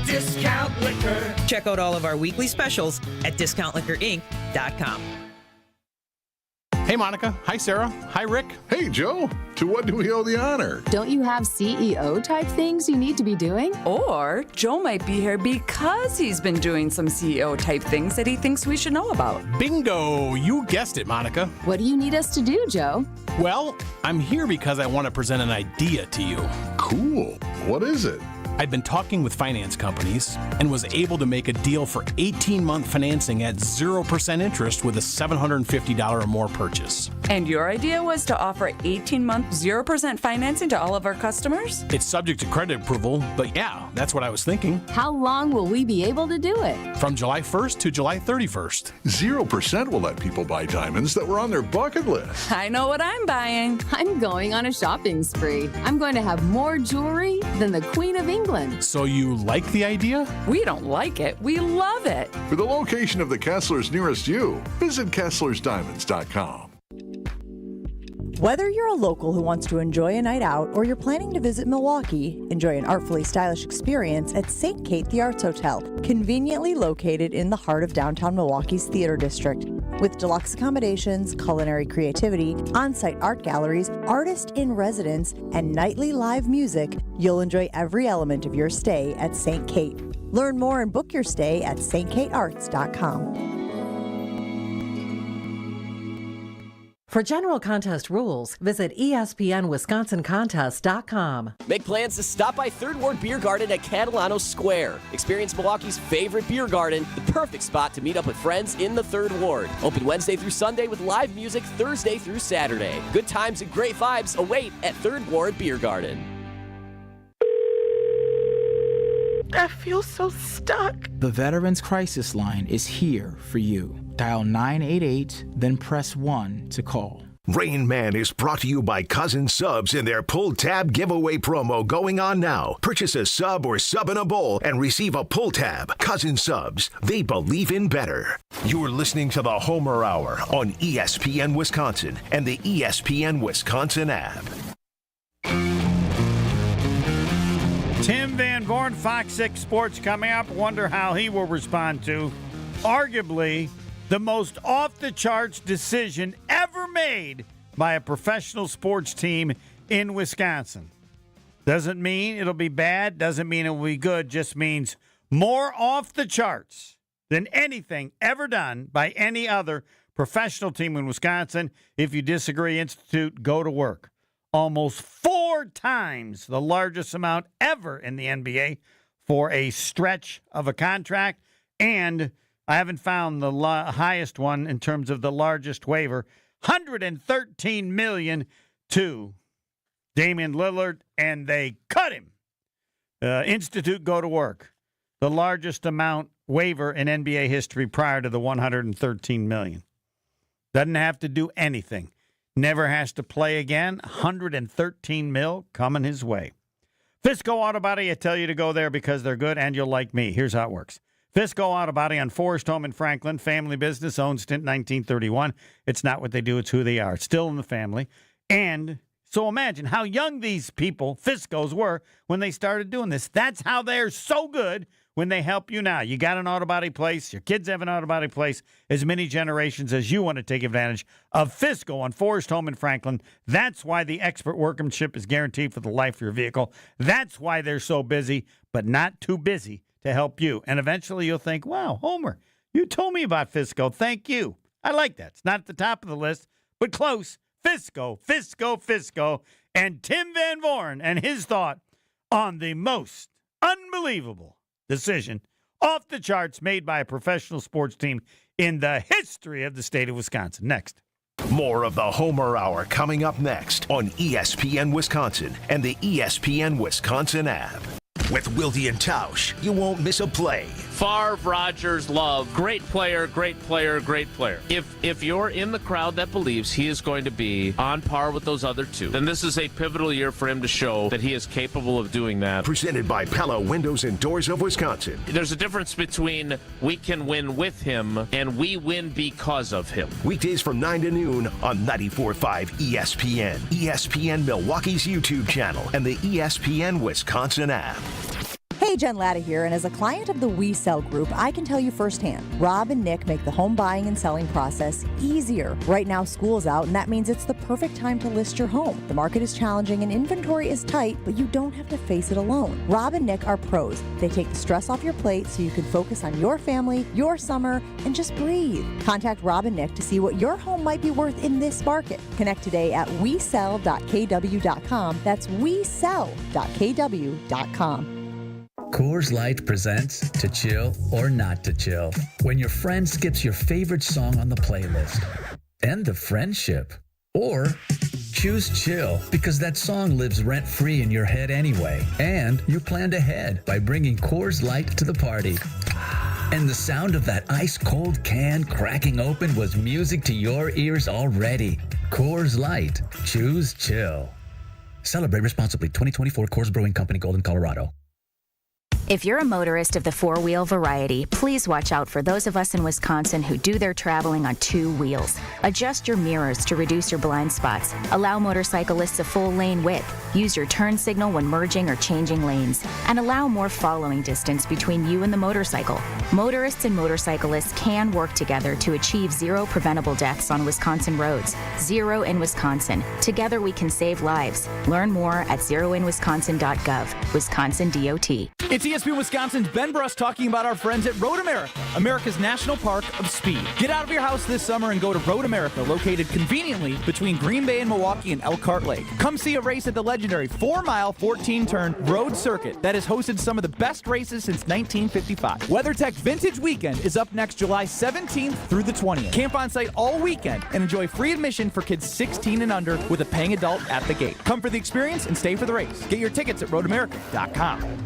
discount liquor. Check out all of our weekly specials at discountliquorinc.com. Hey, Monica. Hi, Sarah. Hi, Rick. Hey, Joe. To what do we owe the honor? Don't you have CEO-type things you need to be doing? Or Joe might be here because he's been doing some CEO-type things that he thinks we should know about. Bingo! You guessed it, Monica. What do you need us to do, Joe? Well, I'm here because I want to present an idea to you. Cool. What is it? I've been talking with finance companies and was able to make a deal for 18-month financing at 0% interest with a $750 or more purchase. And your idea was to offer 18-month 0% financing to all of our customers? It's subject to credit approval, but yeah, that's what I was thinking. How long will we be able to do it? From July 1st to July 31st. 0% will let people buy diamonds that were on their bucket list. I know what I'm buying. I'm going on a shopping spree. I'm going to have more jewelry than the Queen of England. So you like the idea? We don't like it. We love it. For the location of the Kesslers nearest you, visit KesslersDiamonds.com. Whether you're a local who wants to enjoy a night out or you're planning to visit Milwaukee, enjoy an artfully stylish experience at St. Kate the Arts Hotel, conveniently located in the heart of downtown Milwaukee's Theater District. With deluxe accommodations, culinary creativity, on-site art galleries, artist in residence, and nightly live music, you'll enjoy every element of your stay at St. Kate. Learn more and book your stay at stkatearts.com. For general contest rules, visit ESPNWisconsinContest.com. Make plans to stop by Third Ward Beer Garden at Catalano Square. Experience Milwaukee's favorite beer garden, the perfect spot to meet up with friends in the Third Ward. Open Wednesday through Sunday with live music Thursday through Saturday. Good times and great vibes await at Third Ward Beer Garden. I feel so stuck. The Veterans Crisis Line is here for you. Dial 988, then press 1 to call. Rainman is brought to you by Cousin Subs in their Pull Tab giveaway promo going on now. Purchase a sub or sub in a bowl and receive a pull tab. Cousin Subs, they believe in better. You're listening to the Homer Hour on ESPN Wisconsin and the ESPN Wisconsin app. Tim Van Born, Fox 6 Sports coming up. Wonder how he will respond to arguably the most off-the-charts decision ever made by a professional sports team in Wisconsin. Doesn't mean it'll be bad, doesn't mean it will be good, just means more off the charts than anything ever done by any other professional team in Wisconsin. If you disagree, Institute, go to work. Almost 4 times the largest amount ever in the NBA for a stretch of a contract. And I haven't found the highest one in terms of the largest waiver, $113 million to Damian Lillard, and they cut him. Institute, go to work. The largest amount waiver in NBA history prior to the $113 million. Doesn't have to do anything. Never has to play again. $113 million coming his way. Fisco Auto Body, I tell you to go there because they're good and you'll like me. Here's how it works. Fisco Auto Body on Forest Home in Franklin, family business, owned since 1931. It's not what they do, it's who they are. It's still in the family. And so imagine how young these people, Fiscos, were when they started doing this. That's how they're so good when they help you now. You got an auto body place, your kids have an auto body place, as many generations as you want to take advantage of Fisco on Forest Home in Franklin. That's why the expert workmanship is guaranteed for the life of your vehicle. That's why they're so busy, but not too busy to help you. And eventually you'll think, wow, Homer, you told me about Fisco. Thank you. I like that. It's not at the top of the list, but close. Fisco, Fisco, Fisco, and Tim Van Voren and his thought on the most unbelievable decision off the charts made by a professional sports team in the history of the state of Wisconsin. Next. More of the Homer Hour coming up next on ESPN Wisconsin and the ESPN Wisconsin app. With Wilde and Tausch, you won't miss a play. Favre, Rodgers, Love, great player, great player, great player. If you're in the crowd that believes he is going to be on par with those other two, then this is a pivotal year for him to show that he is capable of doing that. Presented by Pella Windows and Doors of Wisconsin. There's a difference between we can win with him and we win because of him. Weekdays from 9 to noon on 94.5 ESPN, ESPN Milwaukee's YouTube channel, and the ESPN Wisconsin app. Hey, Jen Latta here, and as a client of the We Sell Group, I can tell you firsthand, Rob and Nick make the home buying and selling process easier. Right now, school's out, and that means it's the perfect time to list your home. The market is challenging and inventory is tight, but you don't have to face it alone. Rob and Nick are pros. They take the stress off your plate so you can focus on your family, your summer, and just breathe. Contact Rob and Nick to see what your home might be worth in this market. Connect today at wesell.kw.com. That's wesell.kw.com. Coors Light presents To Chill or Not to Chill. When your friend skips your favorite song on the playlist. End the friendship. Or choose chill because that song lives rent-free in your head anyway. And you planned ahead by bringing Coors Light to the party. And the sound of that ice-cold can cracking open was music to your ears already. Coors Light. Choose chill. Celebrate responsibly. 2024 Coors Brewing Company, Golden, Colorado. If you're a motorist of the four-wheel variety, please watch out for those of us in Wisconsin who do their traveling on 2 wheels. Adjust your mirrors to reduce your blind spots. Allow motorcyclists a full lane width. Use your turn signal when merging or changing lanes. And allow more following distance between you and the motorcycle. Motorists and motorcyclists can work together to achieve 0 preventable deaths on Wisconsin roads. 0 in Wisconsin. Together we can save lives. Learn more at zeroinwisconsin.gov. Wisconsin DOT. It's ESPN Wisconsin's Ben Bruss talking about our friends at Road America, America's National Park of Speed. Get out of your house this summer and go to Road America, located conveniently between Green Bay and Milwaukee and Elkhart Lake. Come see a race at the legendary 4-mile, 14-turn road circuit that has hosted some of the best races since 1955. WeatherTech Vintage Weekend is up next July 17th through the 20th. Camp on site all weekend and enjoy free admission for kids 16 and under with a paying adult at the gate. Come for the experience and stay for the race. Get your tickets at roadamerica.com.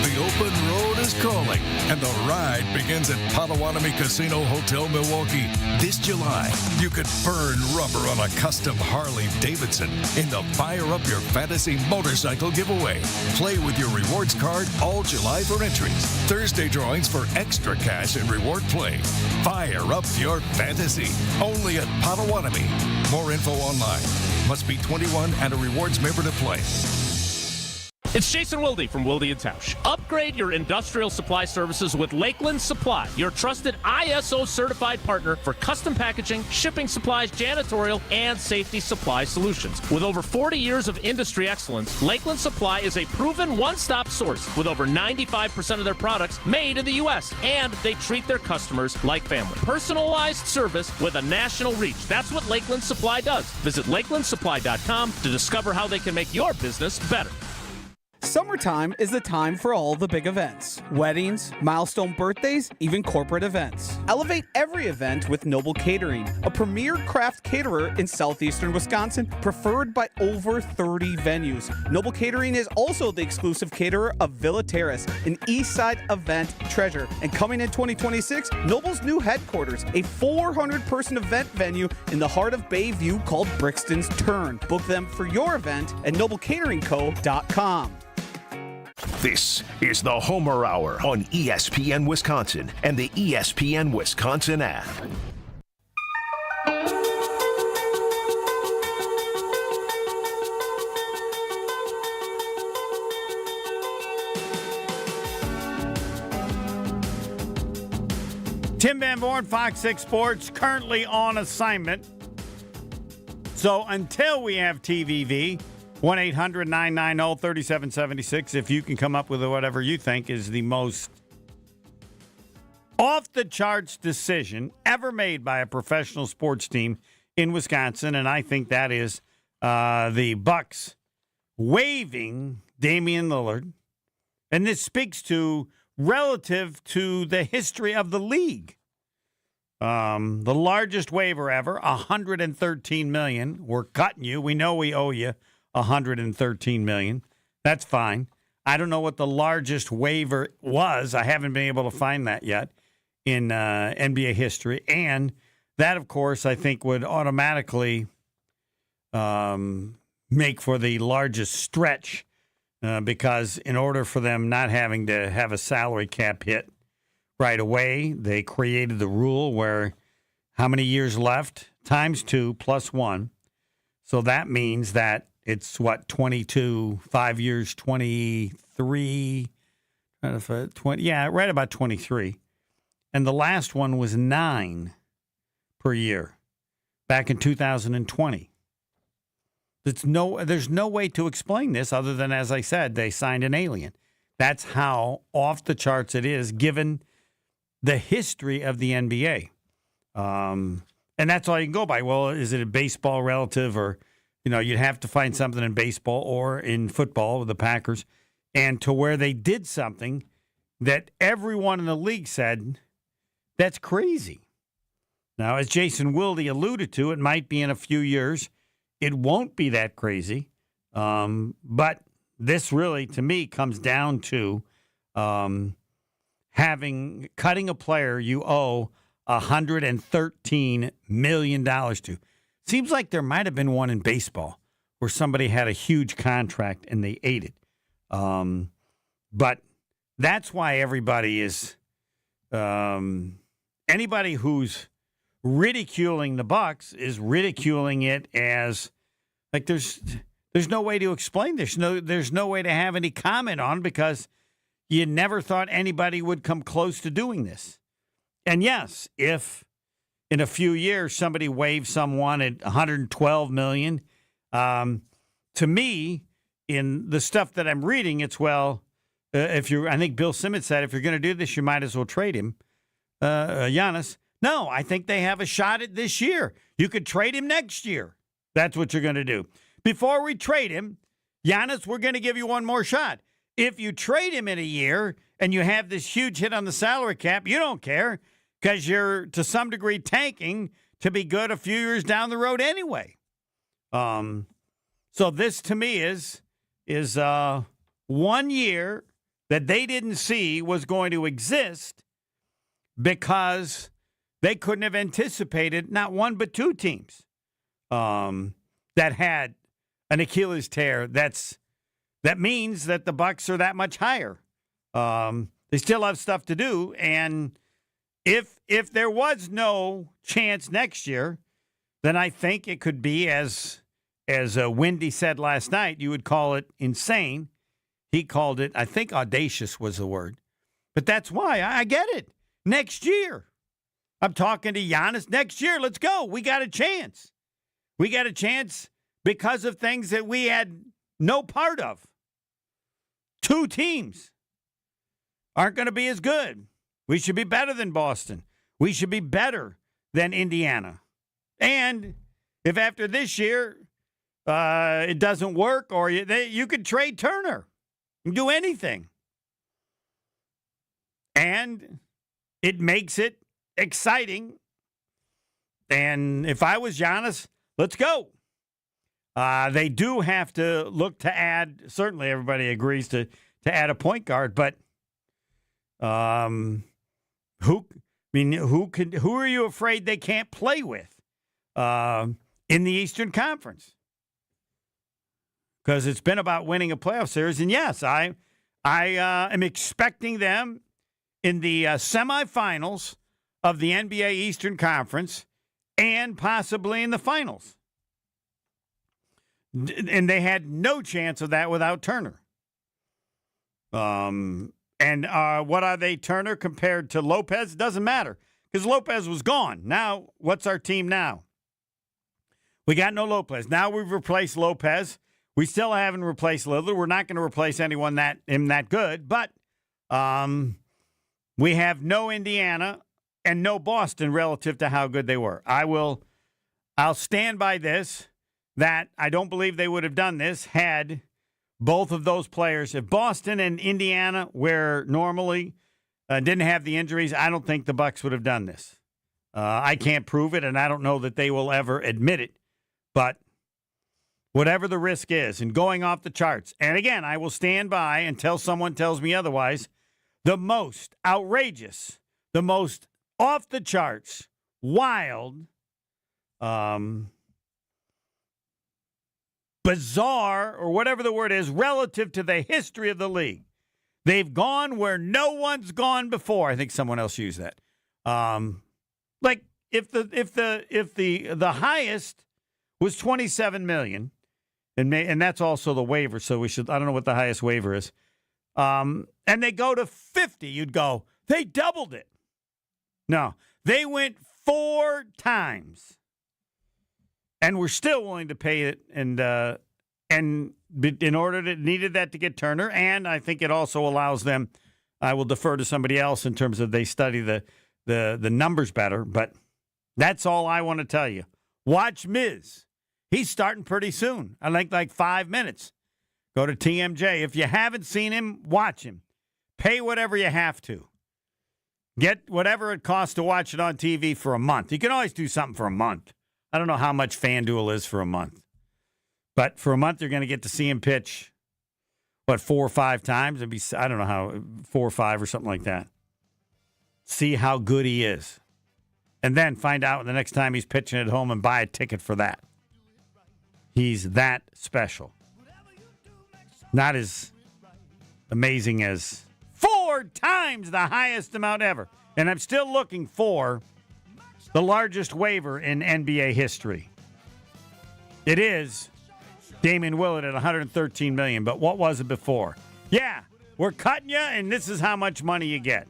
The open road is calling, and the ride begins at Potawatomi Casino Hotel Milwaukee. This July, you could burn rubber on a custom Harley-Davidson in the Fire Up Your Fantasy motorcycle giveaway. Play with your rewards card all July for entries. Thursday drawings for extra cash and reward play. Fire Up Your Fantasy, only at Potawatomi. More info online. Must be 21 and a rewards member to play. It's Jason Wilde from Wilde & Tausch. Upgrade your industrial supply services with Lakeland Supply, your trusted ISO certified partner for custom packaging, shipping supplies, janitorial, and safety supply solutions. With over 40 years of industry excellence, Lakeland Supply is a proven one-stop source with over 95% of their products made in the U.S., and they treat their customers like family. Personalized service with a national reach. That's what Lakeland Supply does. Visit lakelandsupply.com to discover how they can make your business better. Summertime is the time for all the big events. Weddings, milestone birthdays, even corporate events. Elevate every event with Noble Catering, a premier craft caterer in southeastern Wisconsin, preferred by over 30 venues. Noble Catering is also the exclusive caterer of Villa Terrace, an East Side event treasure. And coming in 2026, Noble's new headquarters, a 400-person event venue in the heart of Bayview called Brixton's Turn. Book them for your event at noblecateringco.com. This is the Homer Hour on ESPN Wisconsin and the ESPN Wisconsin app. Tim Van Born, Fox 6 Sports, currently on assignment. So until we have TVV, 1-800-990-3776, if you can come up with whatever you think is the most off-the-charts decision ever made by a professional sports team in Wisconsin, and I think that is the Bucks waiving Damian Lillard. And this speaks to relative to the history of the league. The largest waiver ever, $113 million. We're cutting you. We know we owe you $113 million. That's fine. I don't know what the largest waiver was. I haven't been able to find that yet in NBA history. And that, of course, I think would automatically make for the largest stretch because in order for them not having to have a salary cap hit right away, they created the rule where how many years left? Times 2 plus 1. So that means that it's, 22, 5 years, 23, 20, yeah, right about 23. And the last one was 9 per year back in 2020. There's no way to explain this other than, as I said, they signed an alien. That's how off the charts it is, given the history of the NBA. And that's all you can go by. Well, is it a baseball relative or, you'd have to find something in baseball or in football with the Packers, and to where they did something that everyone in the league said, that's crazy. Now, as Jason Wilde alluded to, it might be in a few years. It won't be that crazy. But this really, to me, comes down to cutting a player you owe $113 million to. Seems like there might have been one in baseball where somebody had a huge contract and they ate it. But that's why everybody is anybody who's ridiculing the Bucks is ridiculing it as like there's no way to explain this. There's no way to have any comment on because you never thought anybody would come close to doing this. And yes, if in a few years somebody waives someone at $112 million, to me, in the stuff that I'm reading, it's I think Bill Simmons said, if you're going to do this, you might as well trade him, Giannis. No, I think they have a shot at this year. You could trade him next year. That's what you're going to do. Before we trade him, Giannis, we're going to give you one more shot. If you trade him in a year and you have this huge hit on the salary cap, you don't care because you're to some degree tanking to be good a few years down the road anyway. So this to me is 1 year that they didn't see was going to exist because they couldn't have anticipated not one but two teams that had an Achilles tear. That means that the Bucks are that much higher. They still have stuff to do, and if there was no chance next year, then I think it could be as Wendy said last night. You would call it insane He called it, I think audacious was the word. But that's why. I get it. Next year. I'm talking to Giannis. Next year, let's go. We got a chance. We got a chance because of things that we had no part of. 2 teams aren't going to be as good. We should be better than Boston. We should be better than Indiana. And if after this year it doesn't work, or you could trade Turner and do anything. And it makes it exciting. And if I was Giannis, let's go. They do have to look to add, certainly everybody agrees to add a point guard, but who are you afraid they can't play with in the Eastern Conference? Because it's been about winning a playoff series. And yes, I am expecting them in the semifinals of the NBA Eastern Conference and possibly in the finals. And they had no chance of that without Turner. And what are they, Turner, compared to Lopez? It doesn't matter because Lopez was gone. Now, what's our team now? We got no Lopez. Now we've replaced Lopez. We still haven't replaced Lillard. We're not going to replace anyone that good, but we have no Indiana and no Boston relative to how good they were. I'll stand by this, that I don't believe they would have done this had both of those players, if Boston and Indiana, where normally didn't have the injuries, I don't think the Bucks would have done this. I can't prove it, and I don't know that they will ever admit it. But whatever the risk is, and going off the charts, and again, I will stand by until someone tells me otherwise, the most outrageous, the most off the charts, wild, bizarre, or whatever the word is, relative to the history of the league. They've gone where no one's gone before. I think someone else used that. Like if the highest was $27 million, and that's also the waiver. So I don't know what the highest waiver is. And they go to 50, you'd go, they doubled it. No, they went 4 times. And we're still willing to pay it, and in order to needed that to get Turner, and I think it also allows them. I will defer to somebody else in terms of they study the numbers better, but that's all I want to tell you. Watch Miz. He's starting pretty soon. I think like 5 minutes. Go to TMJ. If you haven't seen him, watch him. Pay whatever you have to. Get whatever it costs to watch it on TV for a month. You can always do something for a month. I don't know how much FanDuel is for a month. But for a month, you're going to get to see him pitch, 4 or 5 times? It'd be, I don't know how, 4 or 5 or something like that. See how good he is. And then find out the next time he's pitching at home and buy a ticket for that. He's that special. Not as amazing as 4 times the highest amount ever. And I'm still looking for the largest waiver in NBA history. It is Damian Willard at $113 million. But what was it before? Yeah, we're cutting you, and this is how much money you get.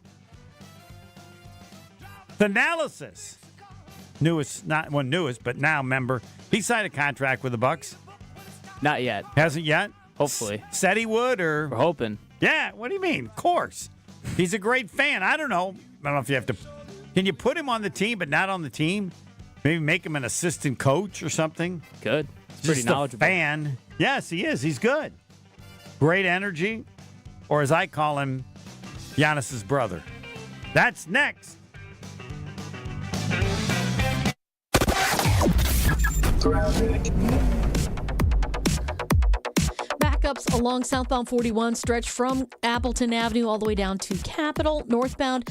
Thanalysis, newest, but now member. He signed a contract with the Bucks. Not yet. Hasn't yet? Hopefully. Said he would, or? We're hoping. Yeah, what do you mean? Of course. He's a great fan. I don't know if you have to. Can you put him on the team but not on the team? Maybe make him an assistant coach or something? Good. He's pretty knowledgeable. A fan. Yes, he is. He's good. Great energy. Or as I call him, Giannis's brother. That's next. Backups along southbound 41 stretch from Appleton Avenue all the way down to Capitol. Northbound